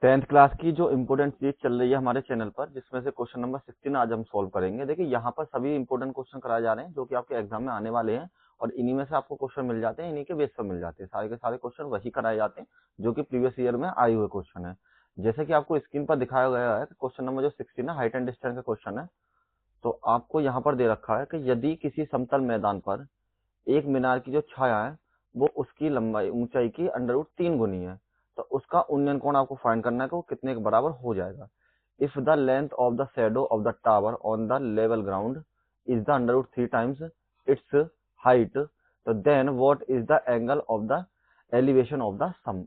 10th class की जो important चीज चल रही है हमारे चैनल पर, जिसमें से क्वेश्चन नंबर 16 आज हम सॉल्व करेंगे। देखिए यहाँ पर सभी इंपोर्टेंट क्वेश्चन कराए जा रहे हैं जो कि आपके एग्जाम में आने वाले हैं, और इन्हीं में से आपको क्वेश्चन मिल जाते हैं, इन्हीं के बेस पर मिल जाते हैं। सारे के सारे क्वेश्चन वही कराए जाते हैं जो कि प्रीवियस ईयर में आए हुए क्वेश्चन है। जैसे कि आपको स्क्रीन पर दिखाया गया है, क्वेश्चन नंबर जो 16 है, हाइट एंड डिस्टेंस का क्वेश्चन है। तो आपको यहाँ पर दे रखा है कि यदि किसी समतल मैदान पर एक मीनार की जो छाया है वो उसकी लंबाई ऊंचाई की √3 गुनी है, तो उसका उन्नयन कोण आपको फाइंड करना है कि वो कितने के बराबर हो जाएगा। If the length of the shadow of the tower on the level ground is the √3 times its height, तो then what is the angle of the elevation of the sun.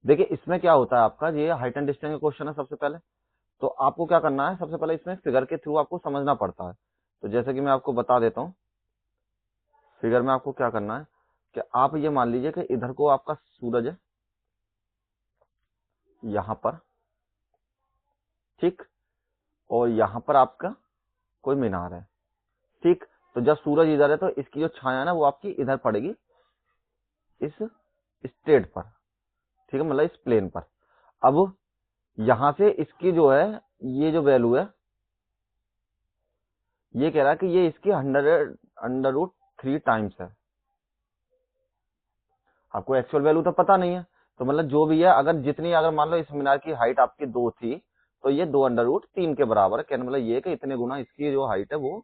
देखिए इसमें क्या होता है, आपका ये हाइट एंड डिस्टेंस का question है। सबसे पहले तो आपको क्या करना है, सबसे पहले इसमें फिगर के थ्रू आपको समझना पड़ता है। तो जैसे कि मैं आपको बता देता हूँ, फिगर में आपको क्या करना है कि आप ये मान लीजिए कि इधर को आपका सूरज है यहां पर, ठीक, और यहां पर आपका कोई मीनार है, ठीक। तो जब सूरज इधर है तो इसकी जो छाया है ना वो आपकी इधर पड़ेगी, इस स्ट्रेट पर, ठीक है, मतलब इस प्लेन पर। अब यहां से इसकी जो है ये जो वैल्यू है, ये कह रहा है कि ये इसकी 100√3 टाइम्स है। आपको एक्चुअल वैल्यू तो पता नहीं है, तो मतलब जो भी है, अगर जितनी, अगर मान लो इस मीनार की हाइट आपकी 2 थी तो ये 2√3 के बराबर है। कहने मतलब ये कि इतने गुना इसकी जो हाइट है वो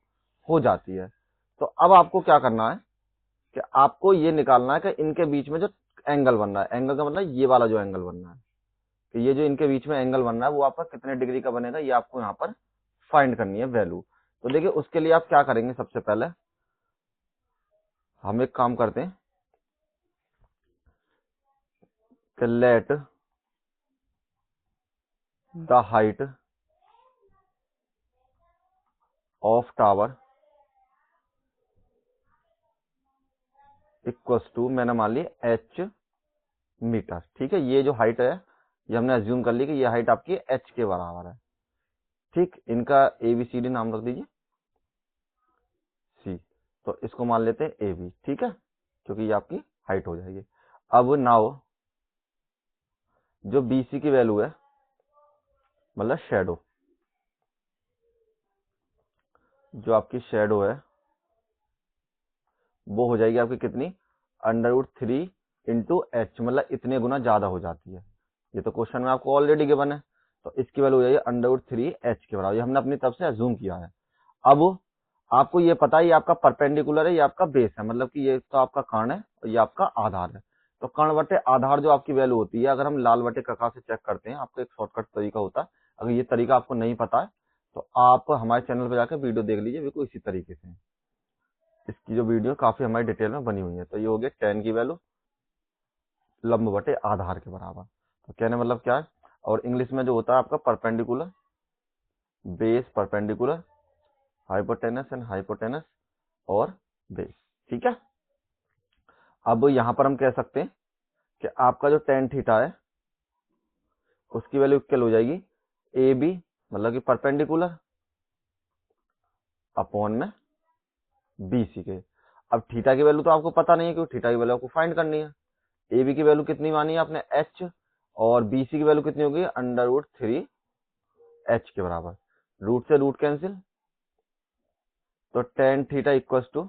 हो जाती है। तो अब आपको क्या करना है कि आपको ये निकालना है कि इनके बीच में जो एंगल बन रहा है, एंगल का मतलब ये वाला जो एंगल बन रहा है, कि ये जो इनके बीच में एंगल बन रहा है वो आपका कितने डिग्री का बनेगा, ये आपको यहाँ पर फाइंड करनी है वैल्यू। तो देखिए उसके लिए आप क्या करेंगे, सबसे पहले हम एक काम करते हैं कि let the height of tower equals to, मैंने मान ली h मीटर, ठीक है। ये जो हाइट है ये हमने अज्यूम कर ली कि ये हाइट आपकी h के बराबर है, ठीक। इनका ABCD नाम रख दीजिए, C। तो इसको मान लेते हैं AB, ठीक है, क्योंकि ये आपकी हाइट हो जाएगी। अब नाउ जो BC की वैल्यू है, मतलब शेडो, जो आपकी शेडो है वो हो जाएगी आपकी कितनी, √3 इंटू एच, मतलब इतने गुना ज्यादा हो जाती है। ये तो क्वेश्चन में आपको ऑलरेडी गिवन है, तो इसकी वैल्यू हो जाएगी √3 एच के बराबर। ये हमने अपनी तरफ से अज्यूम किया है। अब आपको ये पता है ये आपका परपेंडिकुलर है, ये आपका बेस है, मतलब कि ये तो आपका कर्ण है और ये आपका आधार है। तो कर्ण बटे आधार जो आपकी वैल्यू होती है, अगर हम लाल बटे कका से चेक करते हैं, आपको एक शॉर्टकट तरीका होता है। अगर ये तरीका आपको नहीं पता है तो आप हमारे चैनल पर जाकर वीडियो देख लीजिए, बिल्कुल इसी तरीके से। इसकी जो वीडियो काफी हमारी डिटेल में बनी हुई है। तो ये हो गया tan की वैल्यू लंब बटे आधार के बराबर। तो कहने मतलब क्या है, और इंग्लिश में जो होता है आपका perpendicular, base, perpendicular, hypotenuse and hypotenuse, और बेस, ठीक है। अब यहां पर हम कह सकते हैं कि आपका जो tan थीटा है उसकी वैल्यू इक्वल हो जाएगी AB, मतलब कि परपेंडिकुलर अपॉन में BC के। अब थीटा की वैल्यू तो आपको पता नहीं है, क्योंकि थीटा की वैल्यू आपको फाइंड करनी है। AB की वैल्यू कितनी मानी है आपने, H, और BC की वैल्यू कितनी होगी, √3 H के बराबर। रूट से रूट कैंसिल, तो tan थीटा इक्वल टू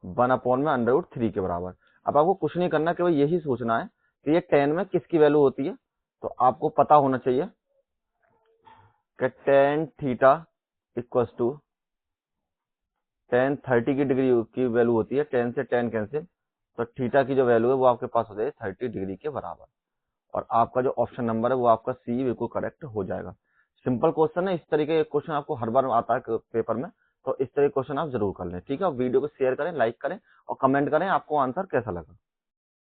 1/√3 के बराबर। अब आपको कुछ नहीं करना, केवल यही सोचना है कि ये tan में किसकी वैल्यू होती है। तो आपको पता होना चाहिए कि tan theta equal to tan 30 की डिग्री की वैल्यू होती है, tan से tan कैंसिल, तो थीटा की जो वैल्यू है वो आपके पास हो जाएगी 30 डिग्री के बराबर। और आपका जो ऑप्शन नंबर है वो आपका C बिल्कुल करेक्ट हो जाएगा। सिंपल क्वेश्चन है, इस तरीके के क्वेश्चन आपको हर बार आता है पेपर में, तो इस तरह के क्वेश्चन आप जरूर कर लें, ठीक है। वीडियो को शेयर करें, लाइक करें और कमेंट करें आपको आंसर कैसा लगा।